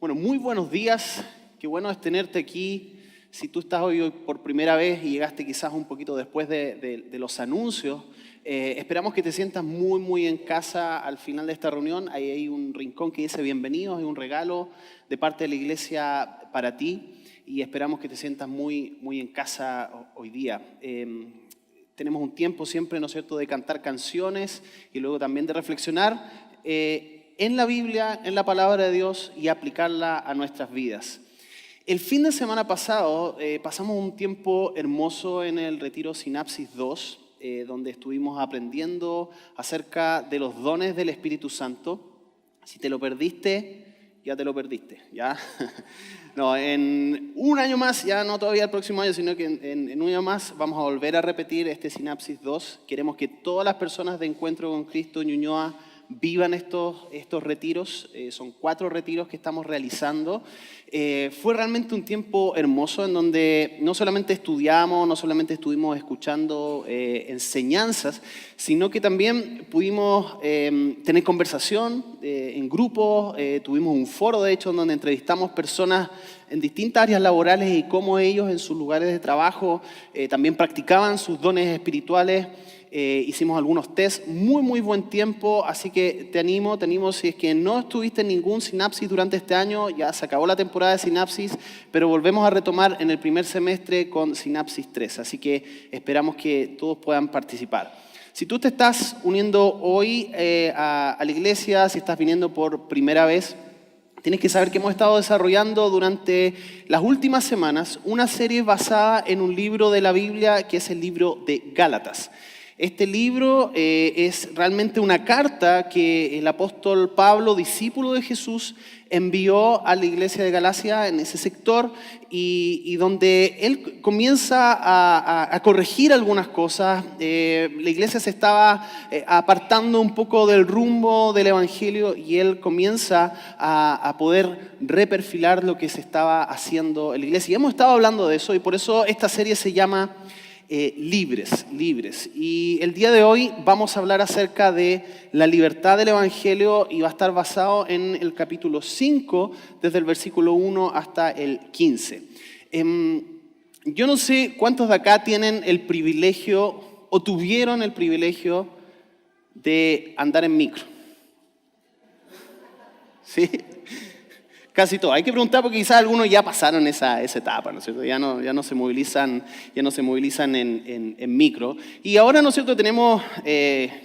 Bueno, muy buenos días. Qué bueno es tenerte aquí. Si tú estás hoy por primera vez y llegaste quizás un poquito después de los anuncios, esperamos que te sientas muy en casa al final de esta reunión. Ahí hay un rincón que dice bienvenidos, hay un regalo de parte de la iglesia para ti y esperamos que te sientas muy en casa hoy día. Tenemos un tiempo siempre, ¿no es cierto?, de cantar canciones y luego también de reflexionar en la Biblia, en la palabra de Dios y aplicarla a nuestras vidas. El fin de semana pasado pasamos un tiempo hermoso en el retiro Sinapsis 2, donde estuvimos aprendiendo acerca de los dones del Espíritu Santo. Si te lo perdiste, ya te lo perdiste, ¿ya? No, en un año más, ya no todavía el próximo año, sino que en un año más vamos a volver a repetir este Sinapsis 2. Queremos que todas las personas de Encuentro con Cristo en Ñuñoa vivan estos retiros. Son 4 retiros que estamos realizando. Fue realmente un tiempo hermoso en donde no solamente estudiamos, no solamente estuvimos escuchando enseñanzas, sino que también pudimos tener conversación en grupos. Tuvimos un foro, de hecho, en donde entrevistamos personas en distintas áreas laborales y cómo ellos en sus lugares de trabajo también practicaban sus dones espirituales. Hicimos algunos tests, muy buen tiempo, así que te animo, si es que no estuviste en ningún Sinapsis durante este año, ya se acabó la temporada de Sinapsis, pero volvemos a retomar en el primer semestre con Sinapsis 3, así que esperamos que todos puedan participar. Si tú te estás uniendo hoy a la iglesia, si estás viniendo por primera vez, tienes que saber que hemos estado desarrollando durante las últimas semanas una serie basada en un libro de la Biblia que es el libro de Gálatas. Este libro es realmente una carta que el apóstol Pablo, discípulo de Jesús, envió a la iglesia de Galacia en ese sector y donde él comienza a corregir algunas cosas. La iglesia se estaba apartando un poco del rumbo del evangelio y él comienza a poder reperfilar lo que se estaba haciendo en la iglesia. Y hemos estado hablando de eso y por eso esta serie se llama Libres. Y el día de hoy vamos a hablar acerca de la libertad del Evangelio y va a estar basado en el capítulo 5, desde el versículo 1 hasta el 15. Yo no sé cuántos de acá tienen el privilegio o tuvieron el privilegio de andar en micro. ¿Sí? Casi todo. Hay que preguntar porque quizás algunos ya pasaron esa etapa, ¿no es cierto? Ya no se movilizan en micro. Y ahora, ¿no es cierto?, tenemos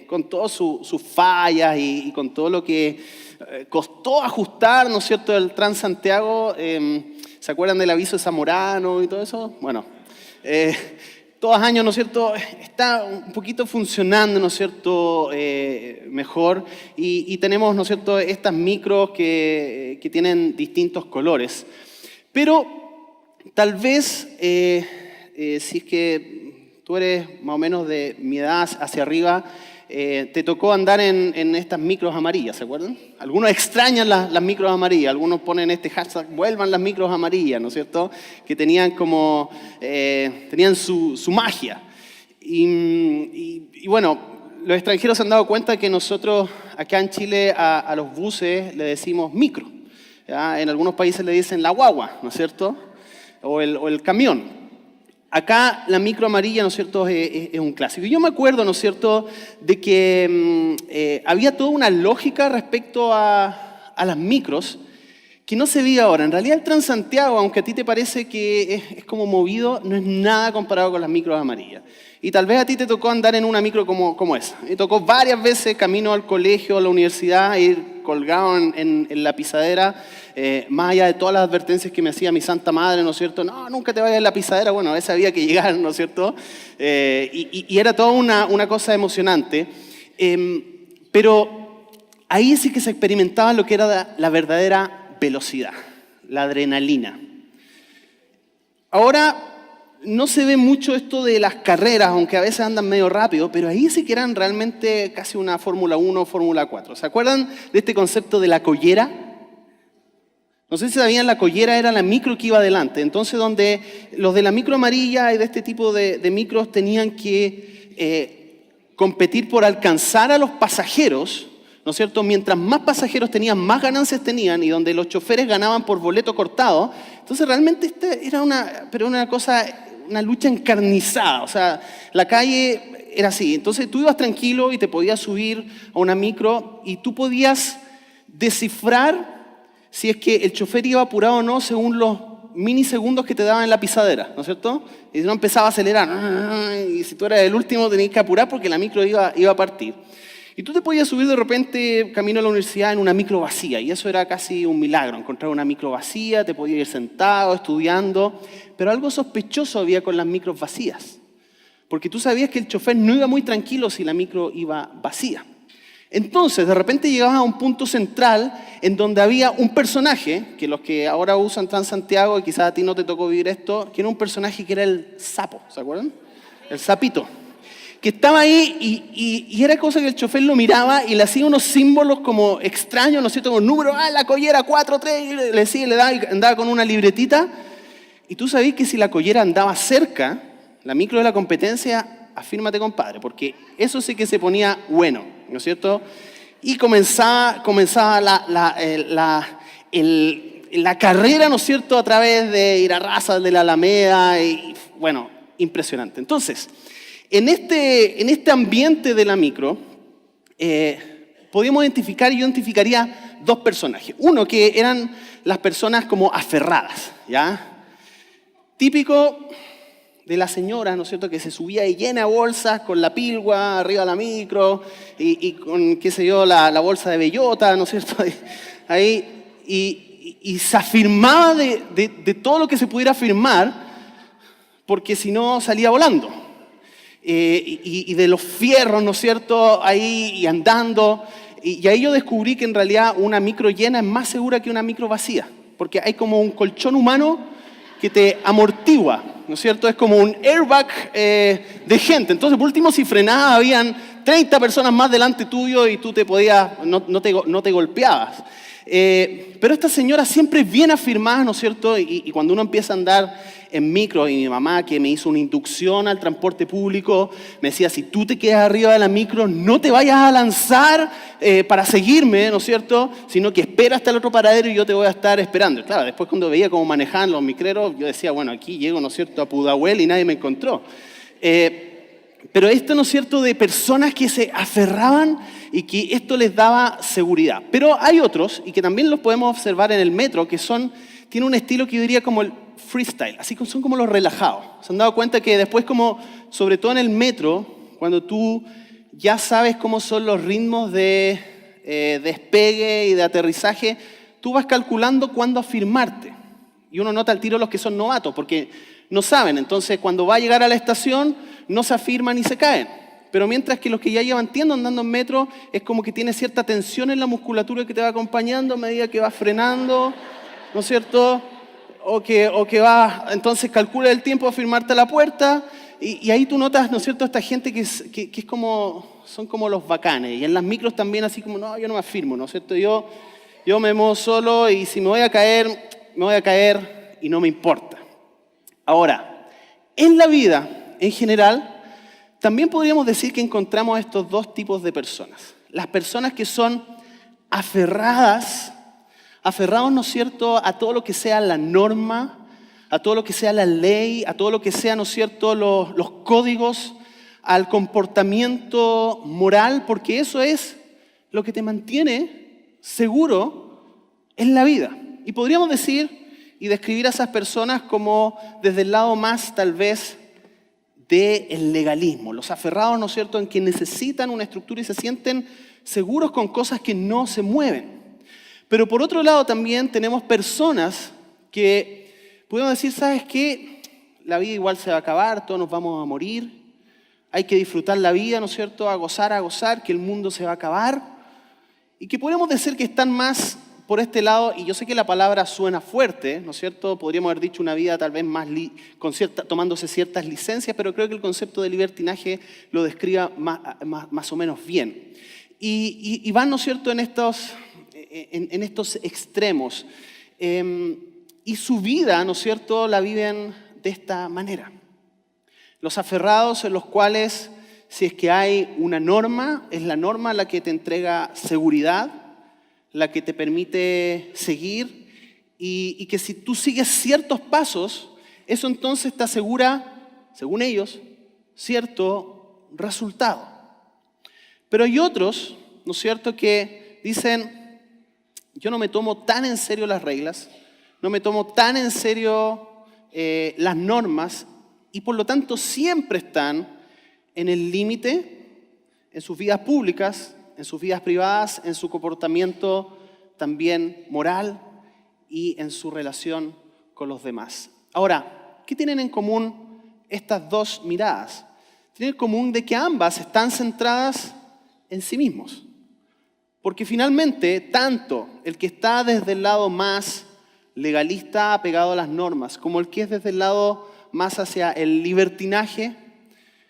con todas sus fallas y con todo lo que costó ajustar, ¿no es cierto?, el Transantiago. ¿Se acuerdan del aviso de Zamorano y todo eso? Bueno, todos años, ¿no es cierto?, está un poquito funcionando, ¿no es cierto?, mejor y tenemos, ¿no es cierto?, estas micros que tienen distintos colores. Pero tal vez, si es que tú eres más o menos de mi edad hacia arriba, te tocó andar en estas micros amarillas, ¿se acuerdan? Algunos extrañan las micros amarillas, algunos ponen este hashtag, vuelvan las micros amarillas, ¿no es cierto? Que tenían como, tenían su magia. Y bueno, los extranjeros se han dado cuenta que nosotros acá en Chile a los buses le decimos micro, ¿ya? En algunos países le dicen la guagua, ¿no es cierto? O el camión. Acá la micro amarilla, ¿no es cierto?, es un clásico. Y yo me acuerdo, ¿no es cierto?, de que había toda una lógica respecto a las micros que no se vive ahora. En realidad el Transantiago, aunque a ti te parece que es como movido, no es nada comparado con las micros amarillas. Y tal vez a ti te tocó andar en una micro como esa. Me tocó varias veces camino al colegio, a la universidad, ir colgado en la pisadera, más allá de todas las advertencias que me hacía mi Santa Madre, ¿no es cierto? No, nunca te vayas en la pisadera. Bueno, a veces había que llegar, ¿no es cierto? Y era toda una cosa emocionante. Pero ahí sí que se experimentaba lo que era la verdadera velocidad, la adrenalina. Ahora no se ve mucho esto de las carreras, aunque a veces andan medio rápido, pero ahí sí que eran realmente casi una Fórmula 1 o Fórmula 4. ¿Se acuerdan de este concepto de la collera? No sé si sabían, la collera era la micro que iba adelante. Entonces, donde los de la micro amarilla y de este tipo de micros tenían que competir por alcanzar a los pasajeros, ¿no es cierto? Mientras más pasajeros tenían, más ganancias tenían, y donde los choferes ganaban por boleto cortado. Entonces realmente era una cosa, una lucha encarnizada. O sea, la calle era así. Entonces tú ibas tranquilo y te podías subir a una micro y tú podías descifrar si es que el chofer iba apurado o no según los minisegundos que te daban en la pisadera, ¿no es cierto? Y si no, empezaba a acelerar, y si tú eras el último tenías que apurar porque la micro iba a partir. Y tú te podías subir de repente camino a la universidad en una micro vacía, y eso era casi un milagro, encontrar una micro vacía, te podías ir sentado, estudiando, pero algo sospechoso había con las micros vacías, porque tú sabías que el chofer no iba muy tranquilo si la micro iba vacía. Entonces, de repente llegabas a un punto central en donde había un personaje, que los que ahora usan Transantiago, y quizás a ti no te tocó vivir esto, que era un personaje que era el sapo, ¿se acuerdan? El sapito, que estaba ahí y era cosa que el chofer lo miraba y le hacía unos símbolos como extraños, ¿no es cierto? Como número, la collera 4, 3, y le decía, le daba, y andaba con una libretita, y tú sabías que si la collera andaba cerca, la micro de la competencia, afírmate compadre, porque eso sí que se ponía bueno, ¿no es cierto? Y comenzaba la carrera, ¿no es cierto?, a través de Irarrázaval, de la Alameda, y bueno, impresionante. Entonces, en este ambiente de la micro, podíamos identificar, yo identificaría dos personajes. Uno, que eran las personas como aferradas, ¿ya? Típico de la señora, ¿no es cierto?, que se subía y llena de bolsas con la pilgua arriba de la micro y con, qué sé yo, la bolsa de bellota, ¿no es cierto?, ahí, y se afirmaba de todo lo que se pudiera afirmar, porque si no salía volando. Y de los fierros, ¿no es cierto?, ahí y andando. Y ahí yo descubrí que en realidad una micro llena es más segura que una micro vacía, porque hay como un colchón humano que te amortigua, ¿no es cierto? Es como un airbag de gente. Entonces, por último, si frenabas, habían 30 personas más delante tuyo y tú no te golpeabas. Pero esta señora siempre bien afirmada, ¿no es cierto? Y cuando uno empieza a andar en micro, y mi mamá, que me hizo una inducción al transporte público, me decía, si tú te quedas arriba de la micro, no te vayas a lanzar para seguirme, ¿no es cierto?, sino que espera hasta el otro paradero y yo te voy a estar esperando. Y claro, después cuando veía cómo manejaban los micreros, yo decía, bueno, aquí llego, ¿no es cierto?, a Pudahuel y nadie me encontró. Pero esto, ¿no es cierto?, de personas que se aferraban y que esto les daba seguridad. Pero hay otros, y que también los podemos observar en el metro, que tienen un estilo que yo diría como el freestyle, así que son como los relajados. ¿Se han dado cuenta que después, como sobre todo en el metro, cuando tú ya sabes cómo son los ritmos de despegue y de aterrizaje, tú vas calculando cuándo afirmarte? Y uno nota al tiro los que son novatos, porque no saben. Entonces, cuando va a llegar a la estación, no se afirman y se caen. Pero mientras que los que ya llevan tiempo andando en metro, es como que tiene cierta tensión en la musculatura que te va acompañando a medida que vas frenando, ¿no es cierto? O que va, entonces calcula el tiempo a firmarte a la puerta y ahí tú notas, ¿no es cierto?, esta gente que es como, son como los bacanes. Y en las micros también así como, no, yo no me afirmo, ¿no es cierto? Yo me muevo solo y si me voy a caer y no me importa. Ahora, en la vida, en general, también podríamos decir que encontramos estos dos tipos de personas. Las personas que son aferrados, ¿no es cierto?, a todo lo que sea la norma, a todo lo que sea la ley, a todo lo que sea, ¿no es cierto?, los códigos, al comportamiento moral, porque eso es lo que te mantiene seguro en la vida. Y podríamos decir y describir a esas personas como desde el lado más, tal vez, del legalismo. Los aferrados, ¿no es cierto?, en que necesitan una estructura y se sienten seguros con cosas que no se mueven. Pero por otro lado también tenemos personas que podemos decir, ¿sabes qué? La vida igual se va a acabar, todos nos vamos a morir, hay que disfrutar la vida, ¿no es cierto?, a gozar, que el mundo se va a acabar. Y que podemos decir que están más por este lado, y yo sé que la palabra suena fuerte, ¿no es cierto? Podríamos haber dicho una vida tal vez más tomándose ciertas licencias, pero creo que el concepto de libertinaje lo describe más o menos bien. Y van, ¿no es cierto?, en estos extremos. Y su vida, ¿no es cierto?, la viven de esta manera. Los aferrados en los cuales si es que hay una norma, es la norma la que te entrega seguridad, la que te permite seguir y que si tú sigues ciertos pasos, eso entonces te asegura, según ellos, cierto resultado. Pero hay otros, ¿no es cierto?, que dicen, yo no me tomo tan en serio las reglas, no me tomo tan en serio las normas y por lo tanto siempre están en el límite, en sus vidas públicas, en sus vidas privadas, en su comportamiento también moral y en su relación con los demás. Ahora, ¿qué tienen en común estas dos miradas? Tienen en común de que ambas están centradas en sí mismos. Porque finalmente, tanto el que está desde el lado más legalista, apegado a las normas, como el que es desde el lado más hacia el libertinaje,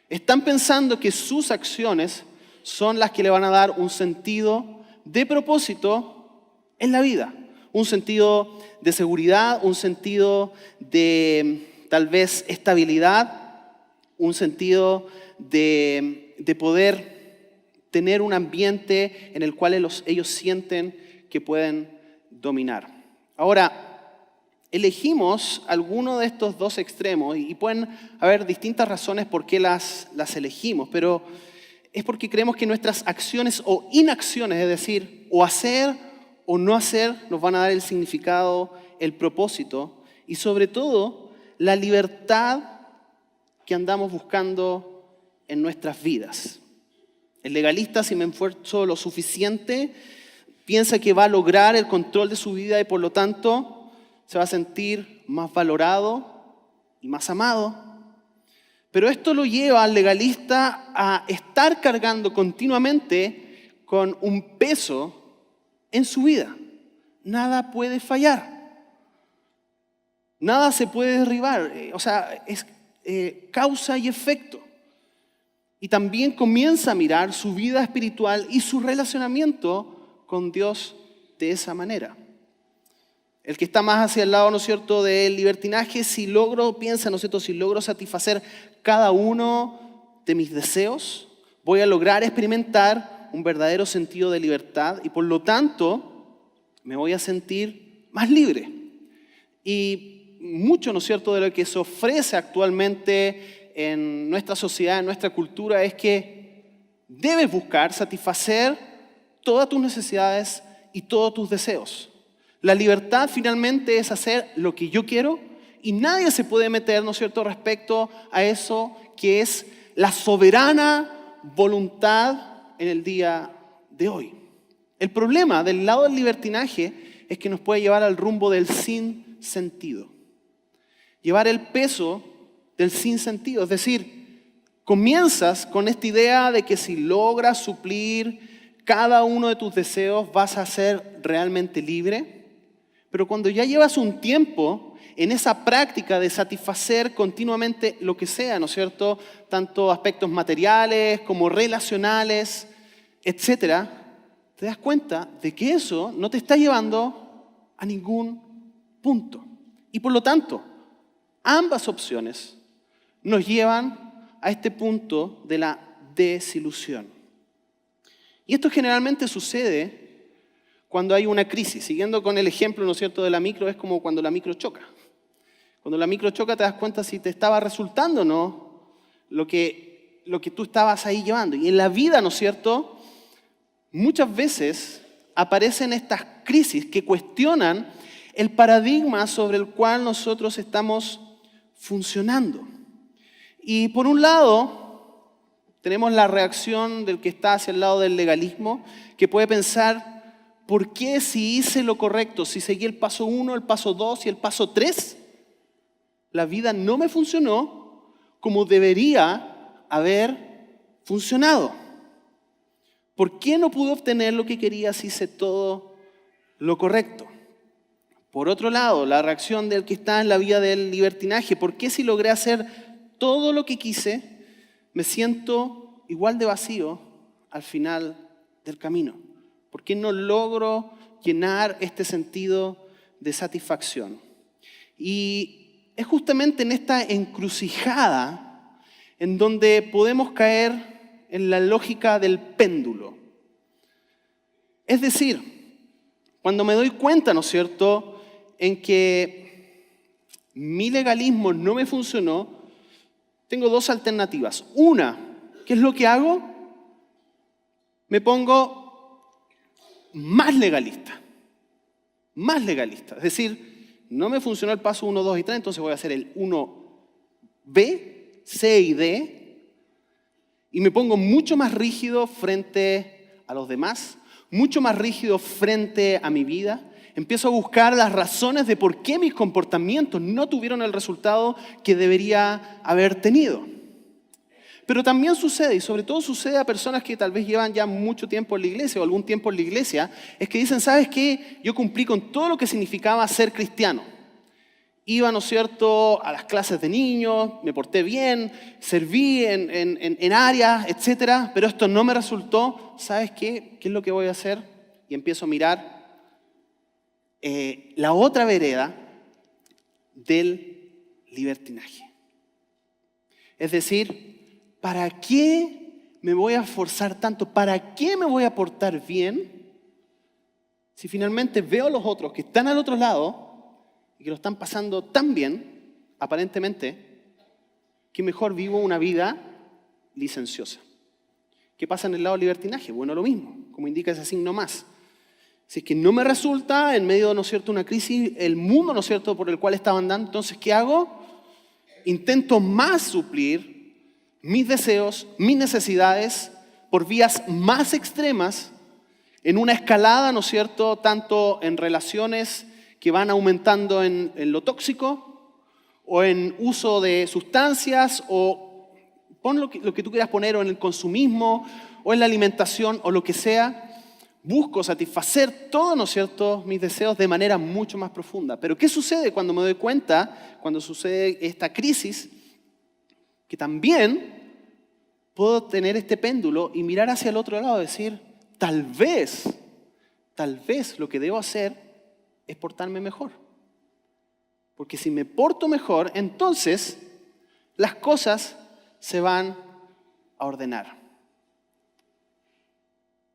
están pensando que sus acciones son las que le van a dar un sentido de propósito en la vida. Un sentido de seguridad, un sentido de tal vez estabilidad, un sentido de poder tener un ambiente en el cual ellos sienten que pueden dominar. Ahora, elegimos alguno de estos dos extremos y pueden haber distintas razones por qué las elegimos, pero es porque creemos que nuestras acciones o inacciones, es decir, o hacer o no hacer, nos van a dar el significado, el propósito y sobre todo la libertad que andamos buscando en nuestras vidas. El legalista, si me esfuerzo lo suficiente, piensa que va a lograr el control de su vida y por lo tanto se va a sentir más valorado y más amado. Pero esto lo lleva al legalista a estar cargando continuamente con un peso en su vida. Nada puede fallar. Nada se puede derribar. O sea, es causa y efecto. Y también comienza a mirar su vida espiritual y su relacionamiento con Dios de esa manera. El que está más hacia el lado, ¿no es cierto?, del libertinaje, piensa, ¿no es cierto?, si logro satisfacer cada uno de mis deseos, voy a lograr experimentar un verdadero sentido de libertad y por lo tanto me voy a sentir más libre. Y mucho, ¿no es cierto?, de lo que se ofrece actualmente en nuestra sociedad, en nuestra cultura, es que debes buscar satisfacer todas tus necesidades y todos tus deseos. La libertad finalmente es hacer lo que yo quiero y nadie se puede meter, ¿no es cierto?, respecto a eso que es la soberana voluntad en el día de hoy. El problema del lado del libertinaje es que nos puede llevar al rumbo del sinsentido. Llevar el peso del sinsentido. Es decir, comienzas con esta idea de que si logras suplir cada uno de tus deseos vas a ser realmente libre. Pero cuando ya llevas un tiempo en esa práctica de satisfacer continuamente lo que sea, ¿no es cierto?, tanto aspectos materiales como relacionales, etcétera, te das cuenta de que eso no te está llevando a ningún punto. Y por lo tanto, ambas opciones nos llevan a este punto de la desilusión. Y esto generalmente sucede cuando hay una crisis. Siguiendo con el ejemplo, ¿no es cierto?, de la micro, es como cuando la micro choca. Cuando la micro choca te das cuenta si te estaba resultando o no lo que tú estabas ahí llevando. Y en la vida, ¿no es cierto?, muchas veces aparecen estas crisis que cuestionan el paradigma sobre el cual nosotros estamos funcionando. Y por un lado, tenemos la reacción del que está hacia el lado del legalismo, que puede pensar, ¿por qué si hice lo correcto, si seguí el paso 1, el paso 2 y el paso 3, la vida no me funcionó como debería haber funcionado? ¿Por qué no pude obtener lo que quería si hice todo lo correcto? Por otro lado, la reacción del que está en la vida del libertinaje, ¿por qué si logré hacer todo lo que quise, me siento igual de vacío al final del camino? ¿Por qué no logro llenar este sentido de satisfacción? Y es justamente en esta encrucijada en donde podemos caer en la lógica del péndulo. Es decir, cuando me doy cuenta, ¿no es cierto?, en que mi legalismo no me funcionó, tengo dos alternativas. Una, ¿qué es lo que hago? Me pongo más legalista. Más legalista. Es decir, no me funcionó el paso 1, 2 y 3, entonces voy a hacer el 1B, C y D, y me pongo mucho más rígido frente a los demás, mucho más rígido frente a mi vida. Empiezo a buscar las razones de por qué mis comportamientos no tuvieron el resultado que debería haber tenido. Pero también sucede, y sobre todo sucede a personas que tal vez llevan ya mucho tiempo en la iglesia o algún tiempo en la iglesia, es que dicen, ¿sabes qué? Yo cumplí con todo lo que significaba ser cristiano. Iba, ¿no es cierto?, a las clases de niños, me porté bien, serví en áreas, etcétera, pero esto no me resultó. ¿Sabes qué? ¿Qué es lo que voy a hacer? Y empiezo a mirar la otra vereda del libertinaje. Es decir, ¿para qué me voy a esforzar tanto? ¿Para qué me voy a portar bien? Si finalmente veo a los otros que están al otro lado y que lo están pasando tan bien, aparentemente, que mejor vivo una vida licenciosa. ¿Qué pasa en el lado del libertinaje? Bueno, lo mismo, como indica ese signo más. Si es que no me resulta, en medio, ¿no es cierto?, una crisis, el mundo, ¿no es cierto?, por el cual estaba andando, entonces, ¿qué hago? Intento más suplir mis deseos, mis necesidades, por vías más extremas, en una escalada, ¿no es cierto?, tanto en relaciones que van aumentando en lo tóxico, o en uso de sustancias, o pon lo que tú quieras poner, o en el consumismo, o en la alimentación, o lo que sea. Busco satisfacer todos, ¿no es cierto?, mis deseos de manera mucho más profunda. Pero ¿qué sucede cuando me doy cuenta, cuando sucede esta crisis? Que también puedo tener este péndulo y mirar hacia el otro lado y decir, tal vez lo que debo hacer es portarme mejor. Porque si me porto mejor, entonces las cosas se van a ordenar.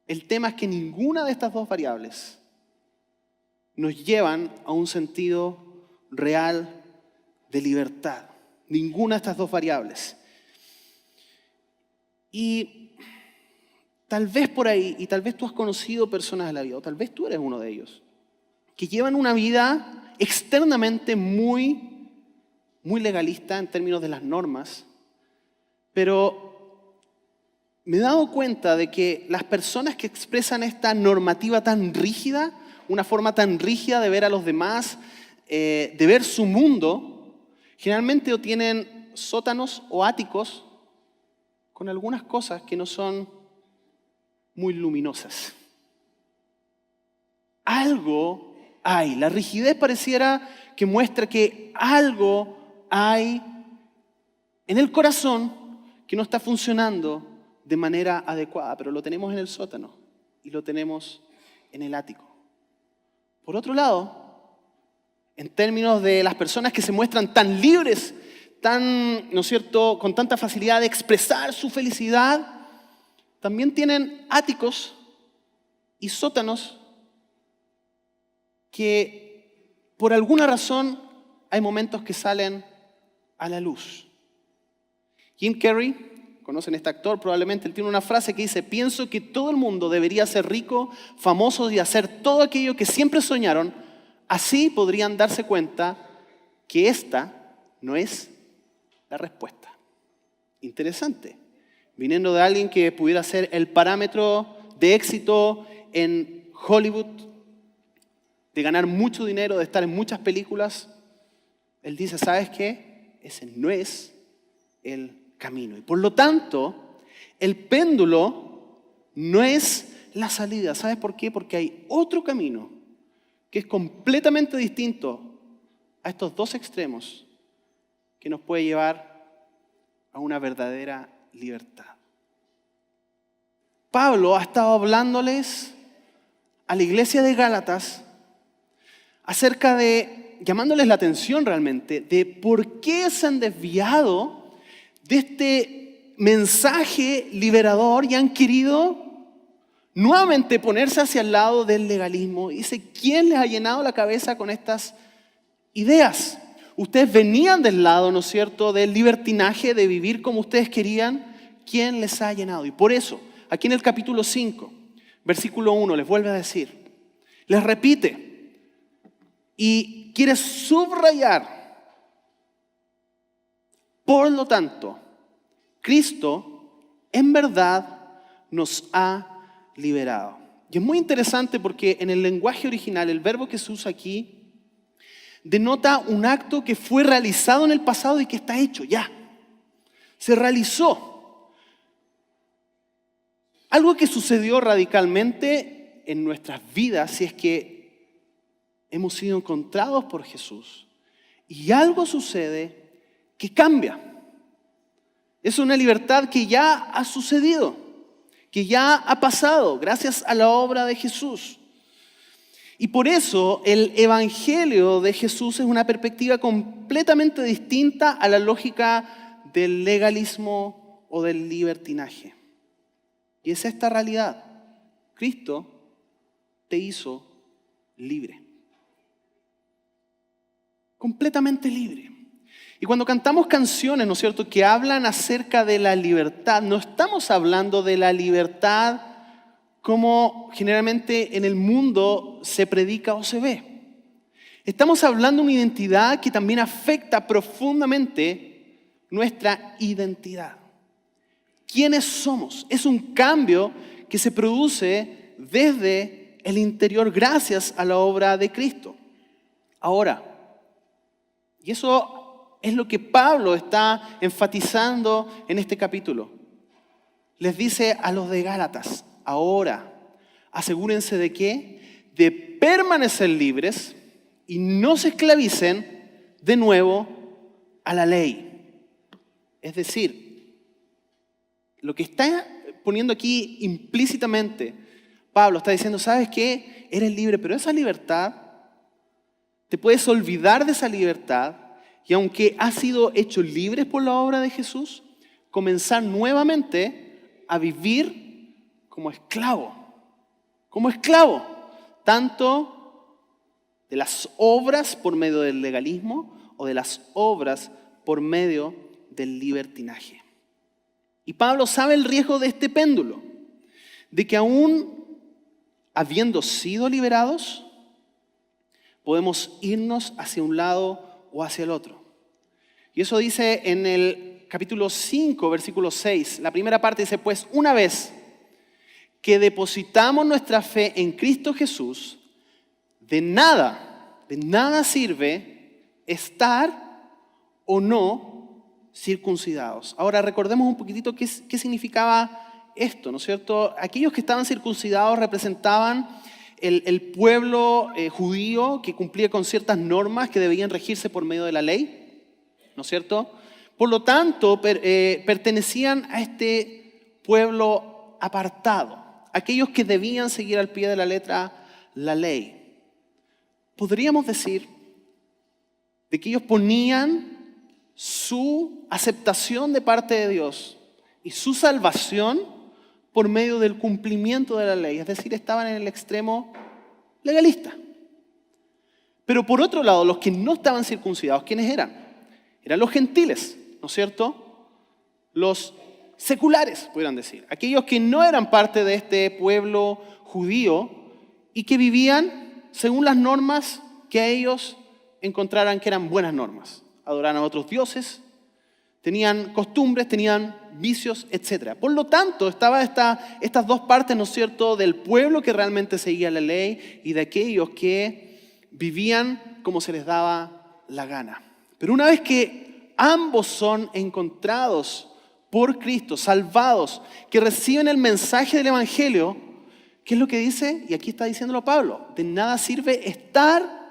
El tema es que ninguna de estas dos variables nos llevan a un sentido real de libertad. Ninguna de estas dos variables. Y tal vez por ahí, y tal vez tú has conocido personas de la vida, o tal vez tú eres uno de ellos, que llevan una vida externamente muy legalista en términos de las normas, pero me he dado cuenta de que las personas que expresan esta normativa tan rígida, una forma tan rígida de ver a los demás, de ver su mundo, generalmente o tienen sótanos o áticos con algunas cosas que no son muy luminosas. Algo hay. La rigidez pareciera que muestra que algo hay en el corazón que no está funcionando de manera adecuada, pero lo tenemos en el sótano y lo tenemos en el ático. Por otro lado, en términos de las personas que se muestran tan libres, tan, ¿no es cierto?, con tanta facilidad de expresar su felicidad, también tienen áticos y sótanos que por alguna razón hay momentos que salen a la luz. Jim Carrey, conocen a este actor, probablemente él tiene una frase que dice: pienso que todo el mundo debería ser rico, famoso y hacer todo aquello que siempre soñaron, así podrían darse cuenta que esta no es la respuesta. Interesante, viniendo de alguien que pudiera ser el parámetro de éxito en Hollywood, de ganar mucho dinero, de estar en muchas películas. Él dice, ¿sabes qué? Ese no es el camino. Y por lo tanto, el péndulo no es la salida. ¿Sabes por qué? Porque hay otro camino que es completamente distinto a estos dos extremos que nos puede llevar a una verdadera libertad. Pablo ha estado hablándoles a la iglesia de Gálatas acerca de, llamándoles la atención realmente, de por qué se han desviado de este mensaje liberador y han querido nuevamente ponerse hacia el lado del legalismo. Dice, ¿quién les ha llenado la cabeza con estas ideas? Ustedes venían del lado, ¿no es cierto?, del libertinaje, de vivir como ustedes querían. ¿Quién les ha llenado? Y por eso, aquí en el capítulo 5, versículo 1, les vuelve a decir, les repite y quiere subrayar. Por lo tanto, Cristo en verdad nos ha liberado. Y es muy interesante porque en el lenguaje original, el verbo que se usa aquí denota un acto que fue realizado en el pasado y que está hecho ya. Se realizó. Algo que sucedió radicalmente en nuestras vidas si es que hemos sido encontrados por Jesús. Y algo sucede que cambia. Es una libertad que ya ha sucedido, que ya ha pasado gracias a la obra de Jesús. Y por eso el evangelio de Jesús es una perspectiva completamente distinta a la lógica del legalismo o del libertinaje. Y es esta realidad. Cristo te hizo libre. Completamente libre. Y cuando cantamos canciones, ¿no es cierto?, que hablan acerca de la libertad, no estamos hablando de la libertad como generalmente en el mundo se predica o se ve. Estamos hablando de una identidad que también afecta profundamente nuestra identidad. ¿Quiénes somos? Es un cambio que se produce desde el interior gracias a la obra de Cristo. Ahora, y eso es lo que Pablo está enfatizando en este capítulo. Les dice a los de Gálatas, ahora, asegúrense de qué? De permanecer libres y no se esclavicen de nuevo a la ley. Es decir, lo que está poniendo aquí implícitamente, Pablo está diciendo, ¿sabes qué? Eres libre, pero esa libertad, te puedes olvidar de esa libertad y aunque has sido hecho libre por la obra de Jesús, comenzar nuevamente a vivir como esclavo, tanto de las obras por medio del legalismo o de las obras por medio del libertinaje. Y Pablo sabe el riesgo de este péndulo, de que aún habiendo sido liberados, podemos irnos hacia un lado o hacia el otro. Y eso dice en el capítulo 5, versículo 6. La primera parte dice, pues una vez que depositamos nuestra fe en Cristo Jesús, de nada sirve estar o no circuncidados. Ahora recordemos un poquitito qué significaba esto, ¿no es cierto? Aquellos que estaban circuncidados representaban el pueblo judío que cumplía con ciertas normas que debían regirse por medio de la ley, ¿no es cierto? Por lo tanto, pertenecían a este pueblo apartado, aquellos que debían seguir al pie de la letra la ley. Podríamos decir de que ellos ponían su aceptación de parte de Dios y su salvación por medio del cumplimiento de la ley, es decir, estaban en el extremo legalista. Pero por otro lado, los que no estaban circuncidados, ¿quiénes eran? Eran los gentiles, ¿no es cierto? Los seculares, podrían decir. Aquellos que no eran parte de este pueblo judío y que vivían según las normas que ellos encontraran que eran buenas normas. Adoraban a otros dioses, tenían costumbres, tenían vicios, etc. Por lo tanto, estaban estas dos partes, ¿no es cierto?, del pueblo que realmente seguía la ley y de aquellos que vivían como se les daba la gana. Pero una vez que ambos son encontrados por Cristo, salvados, que reciben el mensaje del Evangelio, ¿qué es lo que dice? Y aquí está diciéndolo Pablo, de nada sirve estar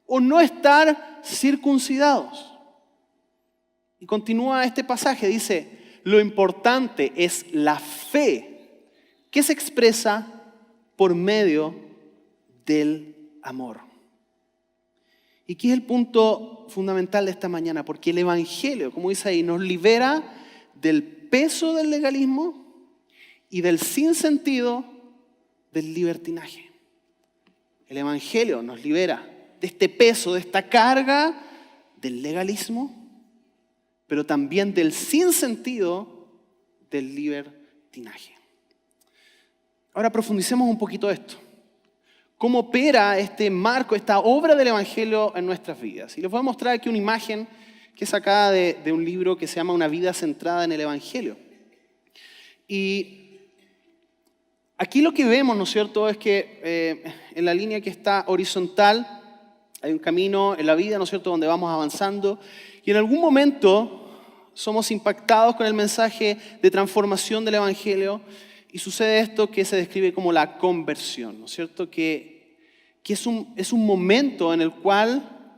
o no estar circuncidados. Y continúa este pasaje, dice, lo importante es la fe que se expresa por medio del amor. Y aquí es el punto fundamental de esta mañana, porque el Evangelio, como dice ahí, nos libera del peso del legalismo y del sinsentido del libertinaje. El Evangelio nos libera de este peso, de esta carga del legalismo, pero también del sinsentido del libertinaje. Ahora profundicemos un poquito esto. ¿Cómo opera este marco, esta obra del Evangelio en nuestras vidas? Y les voy a mostrar aquí una imagen que es sacada de un libro que se llama Una vida centrada en el Evangelio. Y aquí lo que vemos, ¿no es cierto?, es que en la línea que está horizontal hay un camino en la vida, ¿no es cierto?, donde vamos avanzando y en algún momento somos impactados con el mensaje de transformación del Evangelio y sucede esto que se describe como la conversión, ¿no es cierto?, que es un momento en el cual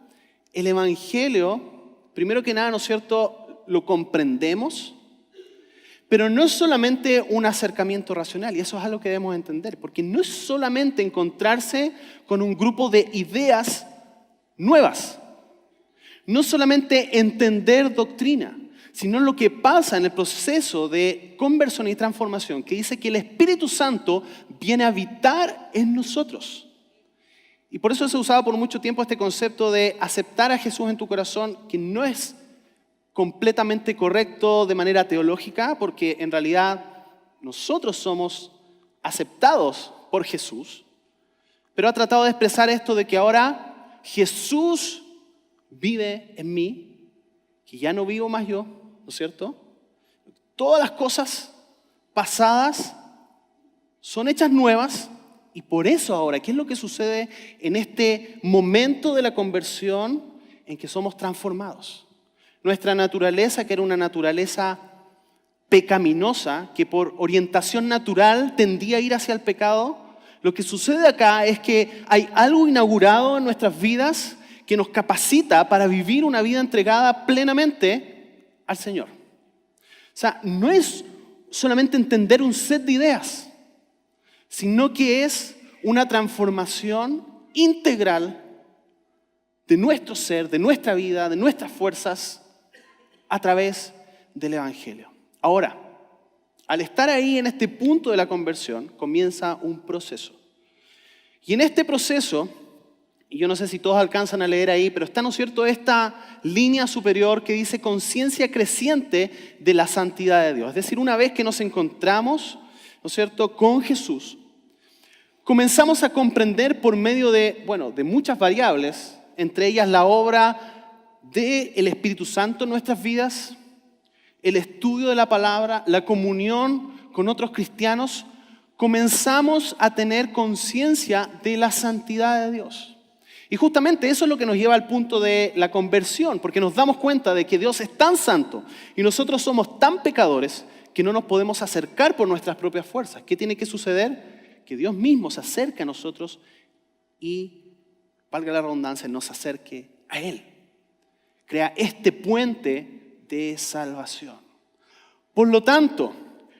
el Evangelio, primero que nada, ¿no es cierto?, lo comprendemos, pero no es solamente un acercamiento racional, y eso es algo que debemos entender, porque no es solamente encontrarse con un grupo de ideas nuevas, no solamente entender doctrina, sino lo que pasa en el proceso de conversión y transformación, que dice que el Espíritu Santo viene a habitar en nosotros. Y por eso se usaba por mucho tiempo este concepto de aceptar a Jesús en tu corazón, que no es completamente correcto de manera teológica, porque en realidad nosotros somos aceptados por Jesús, pero ha tratado de expresar esto de que ahora Jesús vive en mí, que ya no vivo más yo, ¿no es cierto? Todas las cosas pasadas son hechas nuevas y por eso ahora, ¿qué es lo que sucede en este momento de la conversión en que somos transformados? Nuestra naturaleza, que era una naturaleza pecaminosa, que por orientación natural tendía a ir hacia el pecado, lo que sucede acá es que hay algo inaugurado en nuestras vidas que nos capacita para vivir una vida entregada plenamente al Señor. O sea, no es solamente entender un set de ideas, sino que es una transformación integral de nuestro ser, de nuestra vida, de nuestras fuerzas a través del Evangelio. Ahora, al estar ahí en este punto de la conversión, comienza un proceso. Y en este proceso, y yo no sé si todos alcanzan a leer ahí, pero está, ¿no es cierto?, esta línea superior que dice conciencia creciente de la santidad de Dios. Es decir, una vez que nos encontramos, ¿no es cierto?, con Jesús, comenzamos a comprender por medio de muchas variables, entre ellas la obra del Espíritu Santo en nuestras vidas, el estudio de la palabra, la comunión con otros cristianos, comenzamos a tener conciencia de la santidad de Dios. Y justamente eso es lo que nos lleva al punto de la conversión, porque nos damos cuenta de que Dios es tan santo y nosotros somos tan pecadores que no nos podemos acercar por nuestras propias fuerzas. ¿Qué tiene que suceder? Que Dios mismo se acerque a nosotros y, valga la redundancia, nos acerque a Él. Crea este puente de salvación. Por lo tanto,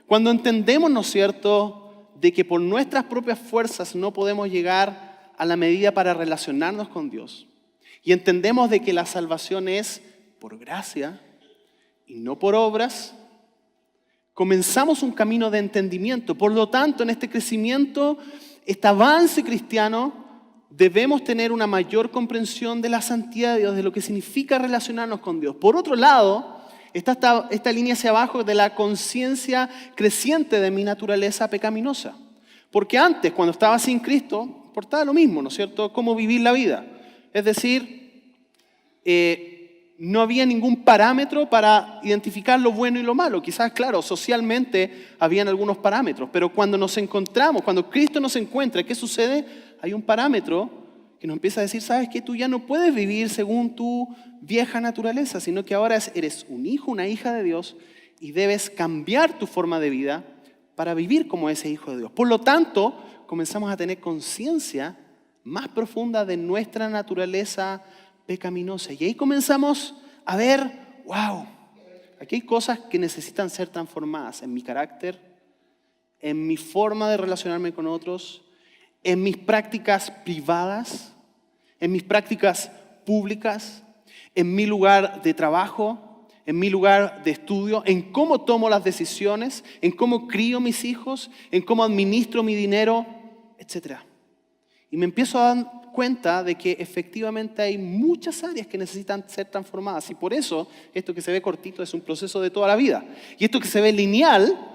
cuando entendemos, ¿no es cierto?, de que por nuestras propias fuerzas no podemos llegar a la medida para relacionarnos con Dios, y entendemos de que la salvación es por gracia y no por obras, comenzamos un camino de entendimiento. Por lo tanto, en este crecimiento, este avance cristiano, debemos tener una mayor comprensión de la santidad de Dios, de lo que significa relacionarnos con Dios. Por otro lado, está esta línea hacia abajo de la conciencia creciente de mi naturaleza pecaminosa. Porque antes, cuando estaba sin Cristo, importaba lo mismo, ¿no es cierto?, cómo vivir la vida. Es decir, no había ningún parámetro para identificar lo bueno y lo malo. Quizás, claro, socialmente habían algunos parámetros, pero cuando nos encontramos, cuando Cristo nos encuentra, ¿qué sucede? Hay un parámetro que nos empieza a decir, ¿sabes qué? Tú ya no puedes vivir según tu vieja naturaleza, sino que ahora eres un hijo, una hija de Dios y debes cambiar tu forma de vida para vivir como ese hijo de Dios. Por lo tanto, comenzamos a tener conciencia más profunda de nuestra naturaleza pecaminosa. Y ahí comenzamos a ver, wow, aquí hay cosas que necesitan ser transformadas en mi carácter, en mi forma de relacionarme con otros, en mis prácticas privadas, en mis prácticas públicas, en mi lugar de trabajo, en mi lugar de estudio, en cómo tomo las decisiones, en cómo crío mis hijos, en cómo administro mi dinero, etc. Y me empiezo a dar cuenta de que efectivamente hay muchas áreas que necesitan ser transformadas. Y por eso, esto que se ve cortito es un proceso de toda la vida. Y esto que se ve lineal,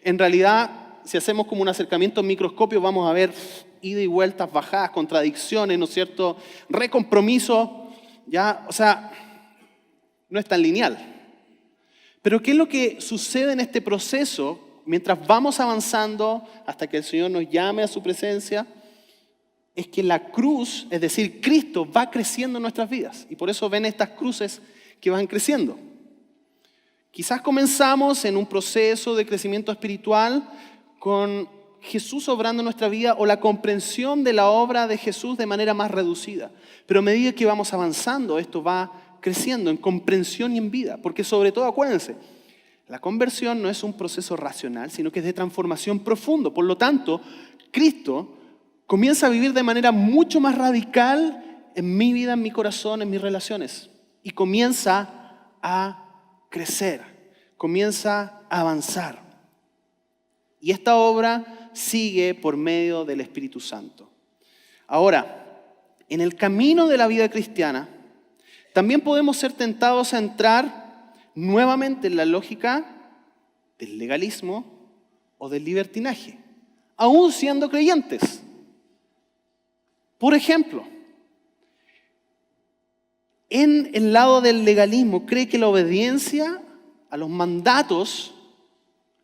en realidad, si hacemos como un acercamiento en microscopio, vamos a ver ida y vueltas, bajadas, contradicciones, ¿no es cierto? Recompromiso, ya, o sea, no es tan lineal. Pero ¿qué es lo que sucede en este proceso mientras vamos avanzando hasta que el Señor nos llame a su presencia? Es que la cruz, es decir, Cristo va creciendo en nuestras vidas. Y por eso ven estas cruces que van creciendo. Quizás comenzamos en un proceso de crecimiento espiritual con Jesús obrando en nuestra vida o la comprensión de la obra de Jesús de manera más reducida. Pero a medida que vamos avanzando, esto va creciendo en comprensión y en vida. Porque sobre todo, acuérdense, la conversión no es un proceso racional, sino que es de transformación profundo. Por lo tanto, Cristo comienza a vivir de manera mucho más radical en mi vida, en mi corazón, en mis relaciones. Y comienza a crecer, comienza a avanzar. Y esta obra sigue por medio del Espíritu Santo. Ahora, en el camino de la vida cristiana, también podemos ser tentados a entrar nuevamente en la lógica del legalismo o del libertinaje, aún siendo creyentes. Por ejemplo, en el lado del legalismo cree que la obediencia a los mandatos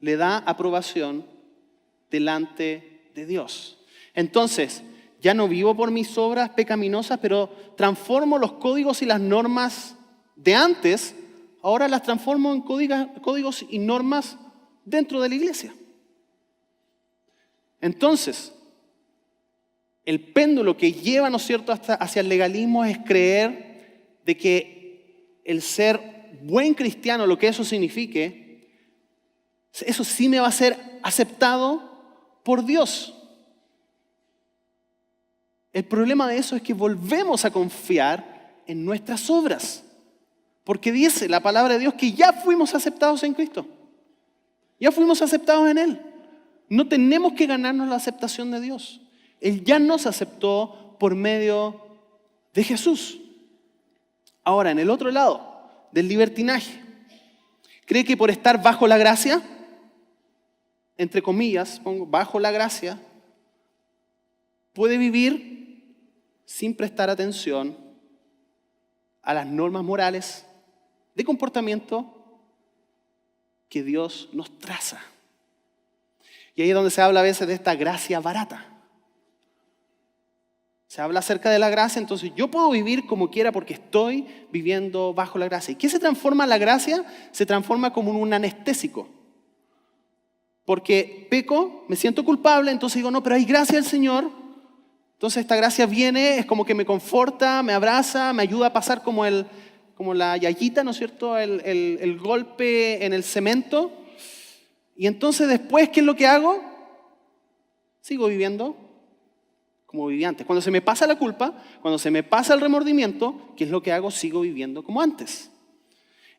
le da aprobación delante de Dios. Entonces, ya no vivo por mis obras pecaminosas, pero transformo los códigos y las normas de antes, ahora las transformo en códigos y normas dentro de la iglesia. Entonces, el péndulo que lleva, ¿no es cierto?, hacia el legalismo es creer de que el ser buen cristiano, lo que eso signifique, eso sí me va a ser aceptado por Dios. El problema de eso es que volvemos a confiar en nuestras obras. Porque dice la palabra de Dios que ya fuimos aceptados en Cristo. Ya fuimos aceptados en Él. No tenemos que ganarnos la aceptación de Dios. Él ya nos aceptó por medio de Jesús. Ahora, en el otro lado del libertinaje, cree que por estar bajo la gracia, entre comillas, pongo bajo la gracia, puede vivir sin prestar atención a las normas morales de comportamiento que Dios nos traza. Y ahí es donde se habla a veces de esta gracia barata. Se habla acerca de la gracia, entonces yo puedo vivir como quiera porque estoy viviendo bajo la gracia. ¿Y qué se transforma la gracia? Se transforma como un anestésico. Porque peco, me siento culpable, entonces digo, no, pero hay gracia del Señor. Entonces esta gracia viene, es como que me conforta, me abraza, me ayuda a pasar como la yayita, ¿no es cierto? El golpe en el cemento. Y entonces después, ¿qué es lo que hago? Sigo viviendo como vivía antes. Cuando se me pasa la culpa, cuando se me pasa el remordimiento, ¿qué es lo que hago? Sigo viviendo como antes.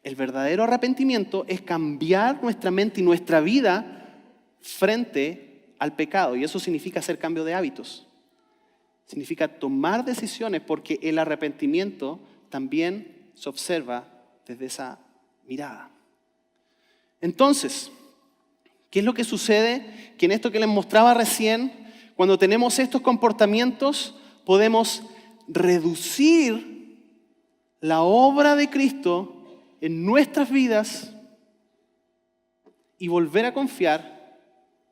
El verdadero arrepentimiento es cambiar nuestra mente y nuestra vida frente al pecado. Y eso significa hacer cambio de hábitos. Significa tomar decisiones porque el arrepentimiento también se observa desde esa mirada. Entonces, ¿qué es lo que sucede? Que en esto que les mostraba recién, cuando tenemos estos comportamientos, podemos reducir la obra de Cristo en nuestras vidas y volver a confiar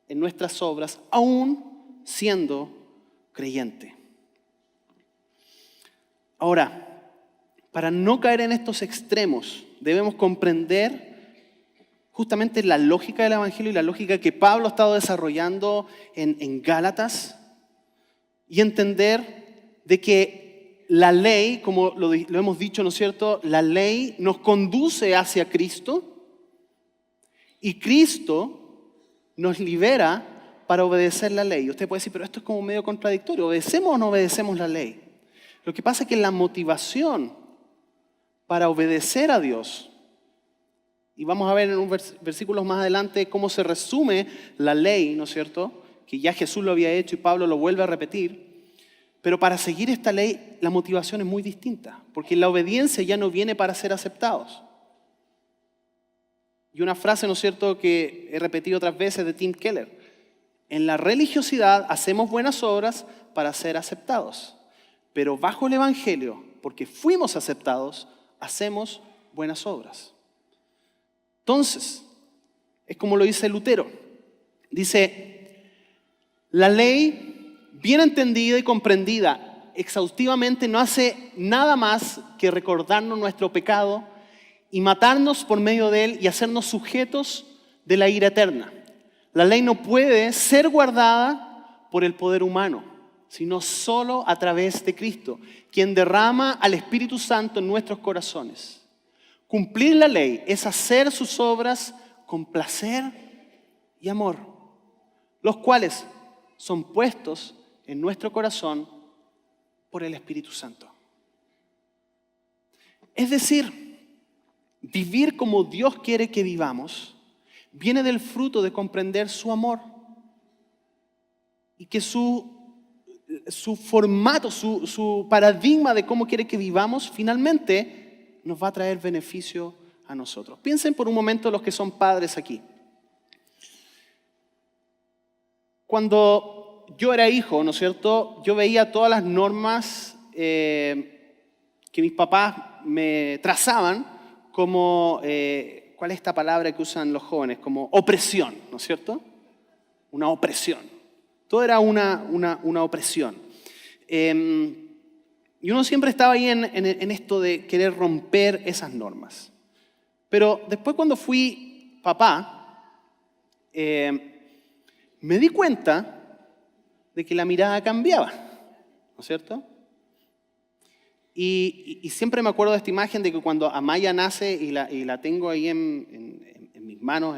en nuestras obras, aún siendo creyente. Ahora, para no caer en estos extremos, debemos comprender justamente la lógica del Evangelio y la lógica que Pablo ha estado desarrollando en Gálatas y entender de que la ley, como lo hemos dicho, ¿no es cierto? La ley nos conduce hacia Cristo y Cristo nos libera para obedecer la ley. Usted puede decir, pero esto es como medio contradictorio. ¿Obedecemos o no obedecemos la ley? Lo que pasa es que la motivación para obedecer a Dios Y vamos a ver en unos versículos más adelante cómo se resume la ley, ¿no es cierto? Que ya Jesús lo había hecho y Pablo lo vuelve a repetir. Pero para seguir esta ley, la motivación es muy distinta, porque la obediencia ya no viene para ser aceptados. Y una frase, ¿no es cierto?, que he repetido otras veces de Tim Keller. En la religiosidad hacemos buenas obras para ser aceptados, pero bajo el Evangelio, porque fuimos aceptados, hacemos buenas obras. Entonces, es como lo dice Lutero. Dice, la ley, bien entendida y comprendida exhaustivamente, no hace nada más que recordarnos nuestro pecado y matarnos por medio de él y hacernos sujetos de la ira eterna. La ley no puede ser guardada por el poder humano, sino solo a través de Cristo, quien derrama al Espíritu Santo en nuestros corazones. Cumplir la ley es hacer sus obras con placer y amor, los cuales son puestos en nuestro corazón por el Espíritu Santo. Es decir, vivir como Dios quiere que vivamos viene del fruto de comprender su amor y que su formato, su paradigma de cómo quiere que vivamos finalmente nos va a traer beneficio a nosotros. Piensen por un momento los que son padres aquí. Cuando yo era hijo, ¿no es cierto?, yo veía todas las normas que mis papás me trazaban como, ¿cuál es esta palabra que usan los jóvenes? Como opresión, ¿no es cierto? Una opresión. Todo era una opresión. Y uno siempre estaba ahí en esto de querer romper esas normas. Pero después cuando fui papá, me di cuenta de que la mirada cambiaba, ¿no es cierto? Y siempre me acuerdo de esta imagen de que cuando Amaya nace y la tengo ahí en mis manos,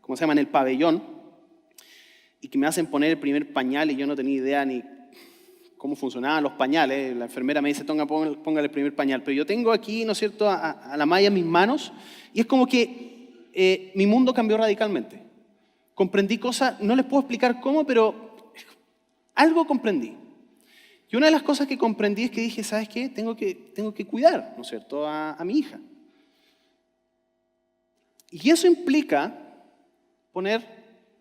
¿cómo se llama?, en el pabellón, y que me hacen poner el primer pañal y yo no tenía idea ni cómo funcionaban los pañales. La enfermera me dice, póngale el primer pañal. Pero yo tengo aquí, ¿no es cierto?, a la Maya en mis manos y es como que mi mundo cambió radicalmente. Comprendí cosas, no les puedo explicar cómo, pero algo comprendí. Y una de las cosas que comprendí es que dije, ¿sabes qué? Tengo que cuidar, ¿no es cierto?, a mi hija. Y eso implica poner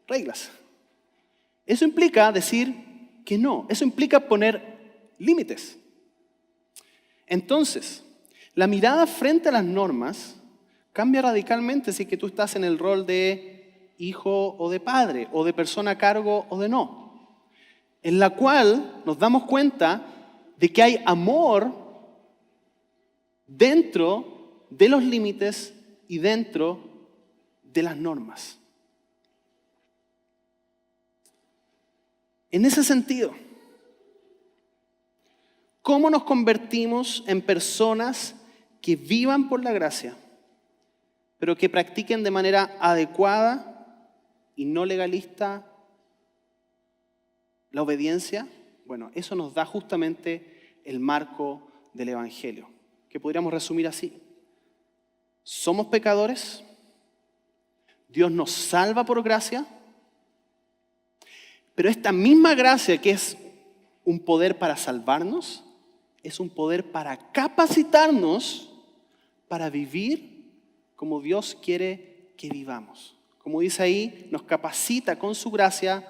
reglas. Eso implica decir que no. Eso implica poner límites. Entonces, la mirada frente a las normas cambia radicalmente si que tú estás en el rol de hijo o de padre, o de persona a cargo o de no. En la cual nos damos cuenta de que hay amor dentro de los límites y dentro de las normas. En ese sentido, ¿cómo nos convertimos en personas que vivan por la gracia, pero que practiquen de manera adecuada y no legalista la obediencia? Bueno, eso nos da justamente el marco del Evangelio, que podríamos resumir así. Somos pecadores, Dios nos salva por gracia, pero esta misma gracia que es un poder para salvarnos, es un poder para capacitarnos para vivir como Dios quiere que vivamos. Como dice ahí, nos capacita con su gracia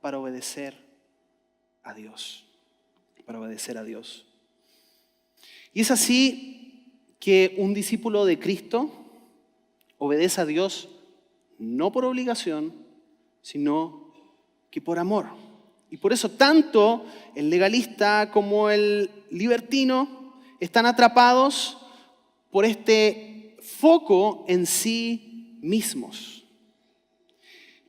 para obedecer a Dios. Para obedecer a Dios. Y es así que un discípulo de Cristo obedece a Dios no por obligación, sino que por amor. Y por eso tanto el legalista como el libertino están atrapados por este foco en sí mismos.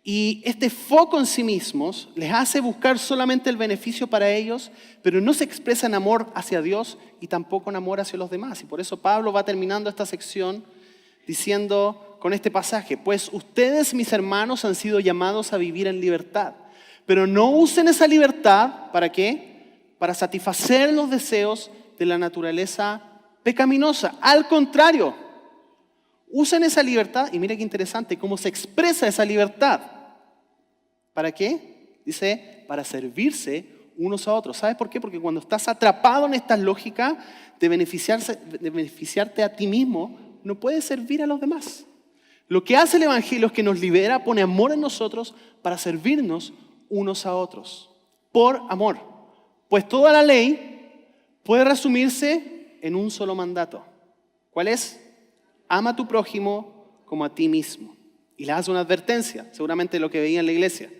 Y este foco en sí mismos les hace buscar solamente el beneficio para ellos, pero no se expresa en amor hacia Dios y tampoco en amor hacia los demás. Y por eso Pablo va terminando esta sección diciendo con este pasaje, pues ustedes, mis hermanos, han sido llamados a vivir en libertad. Pero no usen esa libertad, ¿para qué? Para satisfacer los deseos de la naturaleza pecaminosa. Al contrario, Usen esa libertad y mira qué interesante cómo se expresa esa libertad. ¿Para qué? Dice, para servirse unos a otros. ¿Sabes por qué? Porque cuando estás atrapado en esta lógica de beneficiarte a ti mismo, no puedes servir a los demás. Lo que hace el Evangelio es que nos libera, pone amor en nosotros para servirnos unos a otros. Por amor. Pues toda la ley puede resumirse en un solo mandato. ¿Cuál es? Ama a tu prójimo como a ti mismo. Y le hace una advertencia, seguramente lo que veía en la iglesia.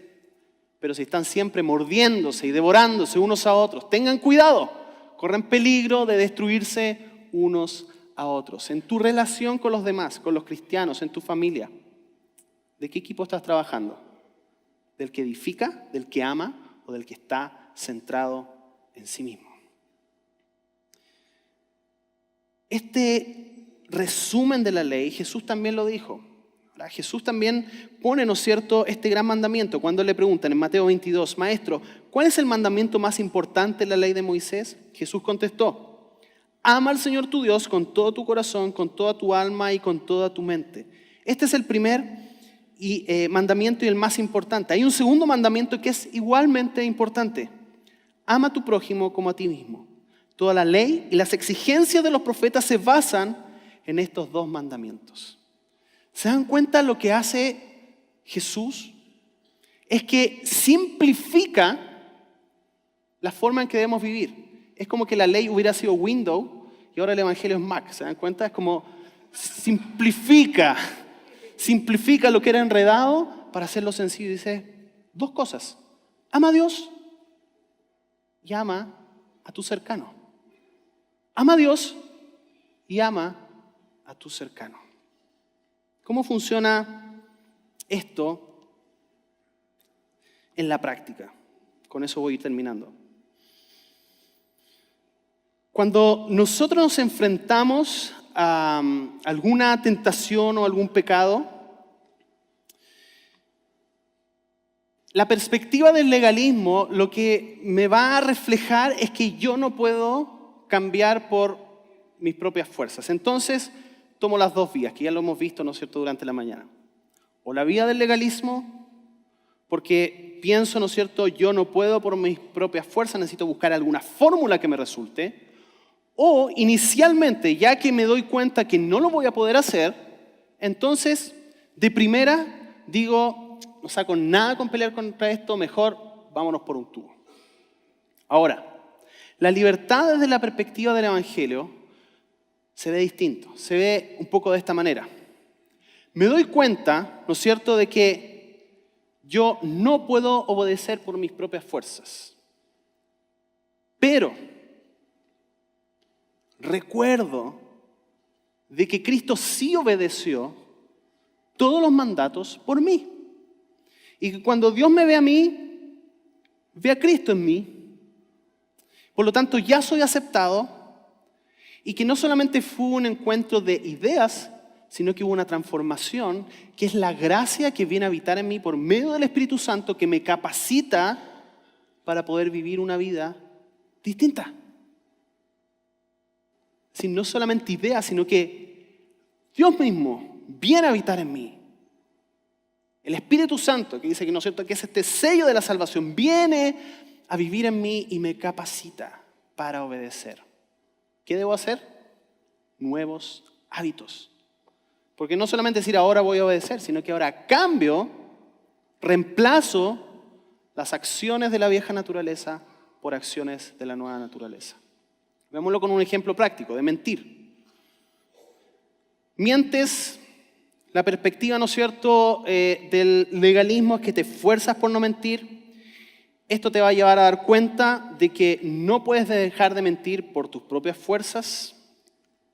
Pero si están siempre mordiéndose y devorándose unos a otros, tengan cuidado, corren peligro de destruirse unos a otros. En tu relación con los demás, con los cristianos, en tu familia, ¿de qué equipo estás trabajando? ¿Del que edifica, del que ama o del que está centrado en sí mismo? Este resumen de la ley, Jesús también lo dijo. Jesús también pone, ¿no es cierto?, este gran mandamiento. Cuando le preguntan en Mateo 22, Maestro, ¿cuál es el mandamiento más importante en la ley de Moisés? Jesús contestó, ama al Señor tu Dios con todo tu corazón, con toda tu alma y con toda tu mente. Este es el primer mandamiento y el más importante. Hay un segundo mandamiento que es igualmente importante. Ama a tu prójimo como a ti mismo. Toda la ley y las exigencias de los profetas se basan en estos dos mandamientos. ¿Se dan cuenta lo que hace Jesús? Es que simplifica la forma en que debemos vivir. Es como que la ley hubiera sido Windows y ahora el Evangelio es Mac. ¿Se dan cuenta? Es como simplifica lo que era enredado para hacerlo sencillo. Dice dos cosas. Ama a Dios y ama a tu cercano. Ama a Dios y ama a tu cercano. ¿Cómo funciona esto en la práctica? Con eso voy a ir terminando. Cuando nosotros nos enfrentamos a alguna tentación o algún pecado, la perspectiva del legalismo lo que me va a reflejar es que yo no puedo cambiar por mis propias fuerzas. Entonces, tomo las dos vías, que ya lo hemos visto, ¿no es cierto?, durante la mañana. O la vía del legalismo, porque pienso, ¿no es cierto?, yo no puedo por mis propias fuerzas, necesito buscar alguna fórmula que me resulte. O inicialmente, ya que me doy cuenta que no lo voy a poder hacer, entonces, de primera, digo, no saco nada con pelear contra esto, mejor vámonos por un tubo. Ahora, la libertad desde la perspectiva del Evangelio se ve distinto, se ve un poco de esta manera. Me doy cuenta, ¿no es cierto?, de que yo no puedo obedecer por mis propias fuerzas. Pero recuerdo de que Cristo sí obedeció todos los mandatos por mí. Y que cuando Dios me ve a mí, ve a Cristo en mí. Por lo tanto, ya soy aceptado. Y que no solamente fue un encuentro de ideas, sino que hubo una transformación, que es la gracia que viene a habitar en mí por medio del Espíritu Santo, que me capacita para poder vivir una vida distinta. Es decir, no solamente ideas, sino que Dios mismo viene a habitar en mí. El Espíritu Santo, que dice que, ¿no es cierto?, que es este sello de la salvación, viene a vivir en mí y me capacita para obedecer. ¿Qué debo hacer? Nuevos hábitos. Porque no solamente decir ahora voy a obedecer, sino que ahora cambio, reemplazo las acciones de la vieja naturaleza por acciones de la nueva naturaleza. Veámoslo con un ejemplo práctico de mentir. Mientes, la perspectiva, ¿no es cierto?, del legalismo es que te esfuerzas por no mentir. Esto te va a llevar a dar cuenta de que no puedes dejar de mentir por tus propias fuerzas,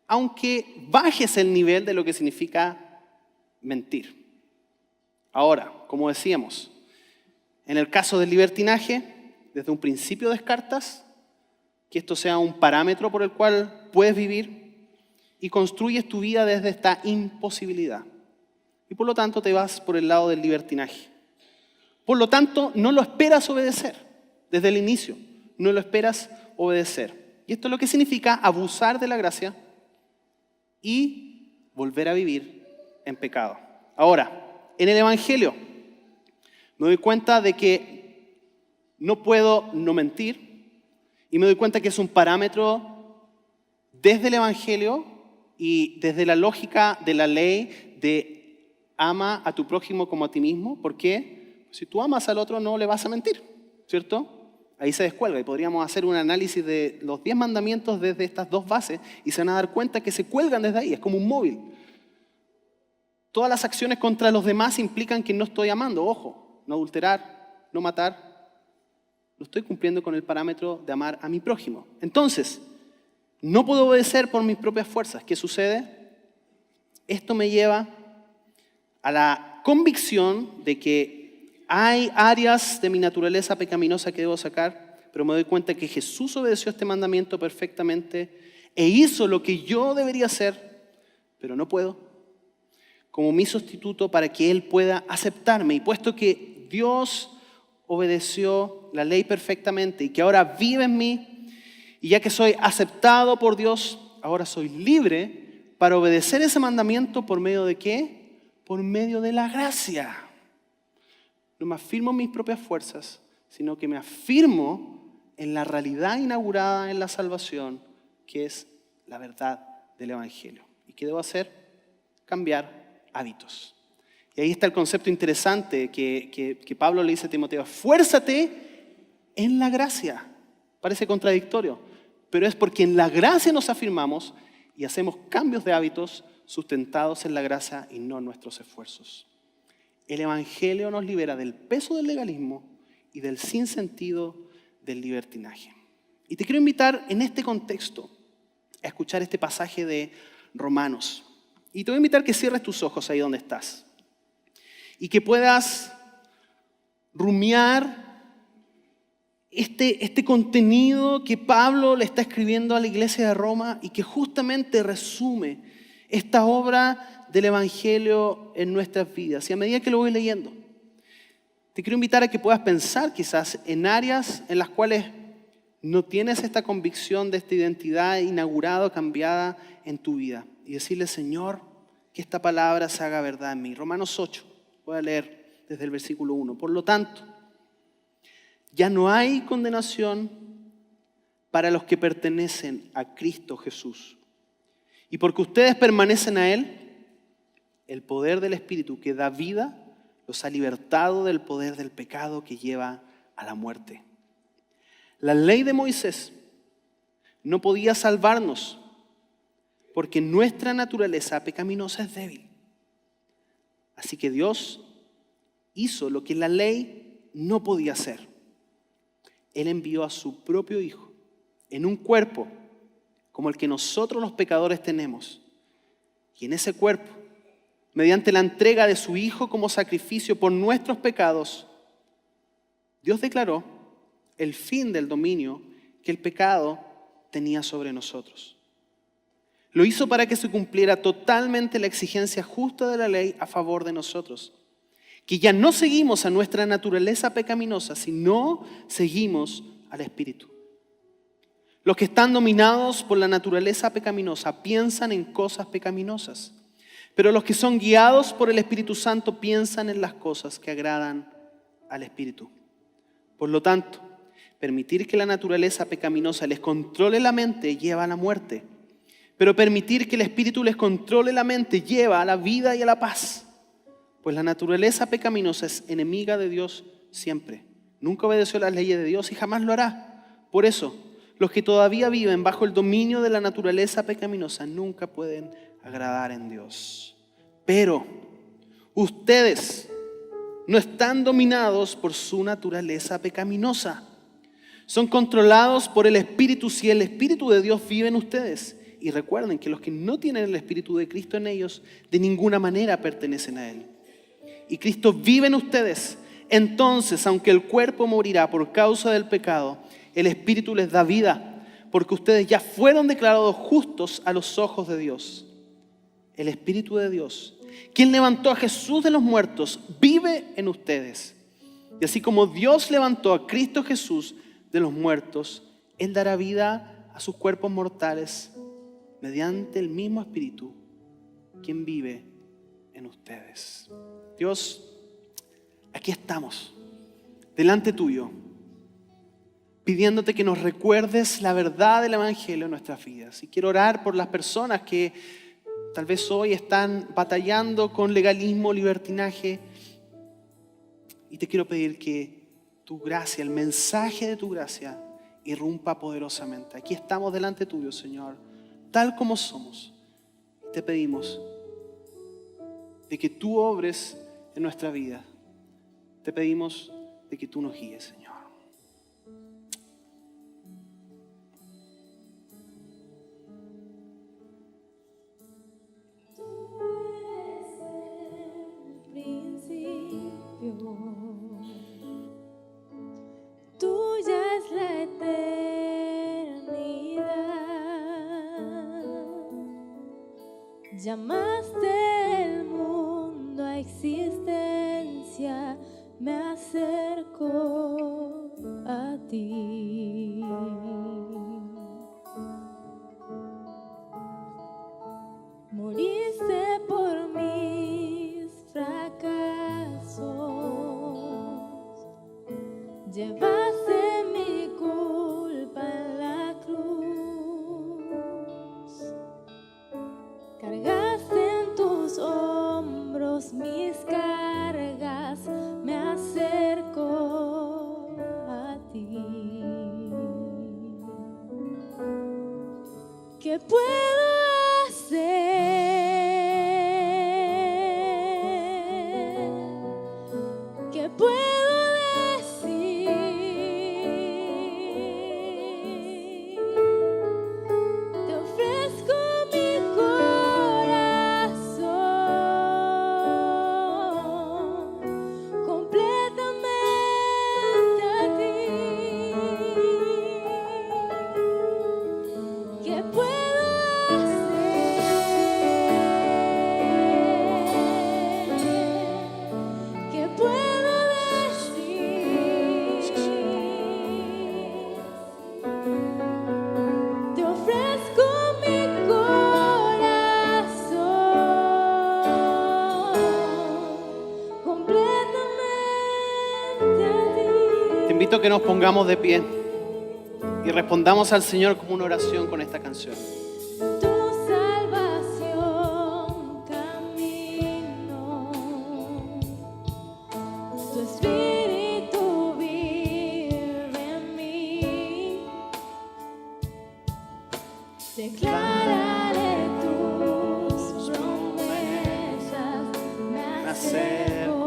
aunque bajes el nivel de lo que significa mentir. Ahora, como decíamos, en el caso del libertinaje, desde un principio descartas que esto sea un parámetro por el cual puedes vivir y construyes tu vida desde esta imposibilidad. Y por lo tanto te vas por el lado del libertinaje. Por lo tanto, no lo esperas obedecer desde el inicio. No lo esperas obedecer. Y esto es lo que significa abusar de la gracia y volver a vivir en pecado. Ahora, en el Evangelio me doy cuenta de que no puedo no mentir y me doy cuenta que es un parámetro desde el Evangelio y desde la lógica de la ley de ama a tu prójimo como a ti mismo. ¿Por qué? Si tú amas al otro no le vas a mentir, ¿cierto? Ahí se descuelga y podríamos hacer un análisis de los 10 mandamientos desde estas dos bases y se van a dar cuenta que se cuelgan desde ahí, es como un móvil. Todas las acciones contra los demás implican que no estoy amando. Ojo, no adulterar, no matar. No estoy cumpliendo con el parámetro de amar a mi prójimo. Entonces, no puedo obedecer por mis propias fuerzas. ¿Qué sucede? Esto me lleva a la convicción de que hay áreas de mi naturaleza pecaminosa que debo sacar, pero me doy cuenta que Jesús obedeció este mandamiento perfectamente e hizo lo que yo debería hacer, pero no puedo, como mi sustituto para que Él pueda aceptarme. Y puesto que Dios obedeció la ley perfectamente y que ahora vive en mí, y ya que soy aceptado por Dios, ahora soy libre para obedecer ese mandamiento ¿por medio de qué? Por medio de la gracia. No me afirmo en mis propias fuerzas, sino que me afirmo en la realidad inaugurada en la salvación, que es la verdad del Evangelio. ¿Y qué debo hacer? Cambiar hábitos. Y ahí está el concepto interesante que Pablo le dice a Timoteo: esfuérzate en la gracia. Parece contradictorio, pero es porque en la gracia nos afirmamos y hacemos cambios de hábitos sustentados en la gracia y no en nuestros esfuerzos. El Evangelio nos libera del peso del legalismo y del sinsentido del libertinaje. Y te quiero invitar en este contexto a escuchar este pasaje de Romanos. Y te voy a invitar que cierres tus ojos ahí donde estás y que puedas rumiar este contenido que Pablo le está escribiendo a la iglesia de Roma y que justamente resume esta obra del Evangelio en nuestras vidas. Y a medida que lo voy leyendo, te quiero invitar a que puedas pensar quizás en áreas en las cuales no tienes esta convicción de esta identidad inaugurada, cambiada en tu vida. Y decirle: Señor, que esta palabra se haga verdad en mí. Romanos 8, voy a leer desde el versículo 1. Por lo tanto, ya no hay condenación para los que pertenecen a Cristo Jesús. Y porque ustedes permanecen a Él, el poder del Espíritu que da vida los ha libertado del poder del pecado que lleva a la muerte. La ley de Moisés no podía salvarnos porque nuestra naturaleza pecaminosa es débil. Así que Dios hizo lo que la ley no podía hacer. Él envió a su propio Hijo en un cuerpo como el que nosotros los pecadores tenemos. Y en ese cuerpo, mediante la entrega de su Hijo como sacrificio por nuestros pecados, Dios declaró el fin del dominio que el pecado tenía sobre nosotros. Lo hizo para que se cumpliera totalmente la exigencia justa de la ley a favor de nosotros, que ya no seguimos a nuestra naturaleza pecaminosa, sino seguimos al Espíritu. Los que están dominados por la naturaleza pecaminosa piensan en cosas pecaminosas, pero los que son guiados por el Espíritu Santo piensan en las cosas que agradan al Espíritu. Por lo tanto, permitir que la naturaleza pecaminosa les controle la mente lleva a la muerte, pero permitir que el Espíritu les controle la mente lleva a la vida y a la paz. Pues la naturaleza pecaminosa es enemiga de Dios siempre. Nunca obedeció las leyes de Dios y jamás lo hará. Por eso, los que todavía viven bajo el dominio de la naturaleza pecaminosa nunca pueden agradar en Dios. Pero ustedes no están dominados por su naturaleza pecaminosa. Son controlados por el Espíritu si el Espíritu de Dios vive en ustedes. Y recuerden que los que no tienen el Espíritu de Cristo en ellos, de ninguna manera pertenecen a Él. Y Cristo vive en ustedes. Entonces, aunque el cuerpo morirá por causa del pecado, el Espíritu les da vida, porque ustedes ya fueron declarados justos a los ojos de Dios. El Espíritu de Dios, quien levantó a Jesús de los muertos, vive en ustedes. Y así como Dios levantó a Cristo Jesús de los muertos, Él dará vida a sus cuerpos mortales mediante el mismo Espíritu, quien vive en en ustedes. Dios, aquí estamos, delante tuyo, pidiéndote que nos recuerdes la verdad del Evangelio en nuestras vidas. Y quiero orar por las personas que tal vez hoy están batallando con legalismo, libertinaje. Y te quiero pedir que tu gracia, el mensaje de tu gracia, irrumpa poderosamente. Aquí estamos delante tuyo, Señor, tal como somos. Te pedimos de que tú obres en nuestra vida. Te pedimos de que tú nos guíes, Señor. Tuya es la eternidad, llamaste el mundo a existencia, me acerco a ti. Moriste por mis fracasos, llevaste mi culpa en la cruz, cargaste en tus hombros mis cargas, me acerco a ti. ¿Qué puedo hacer? ¿Qué puedo decir? Te ofrezco mi corazón completamente a ti. ¿Qué puedo hacer? ¿Qué puedo decir? Te ofrezco mi corazón completamente a ti. Te invito a que nos pongamos de pie y respondamos al Señor como una oración con esta canción. Tu salvación camino, tu espíritu vive en mí, declararé tus promesas, me acerco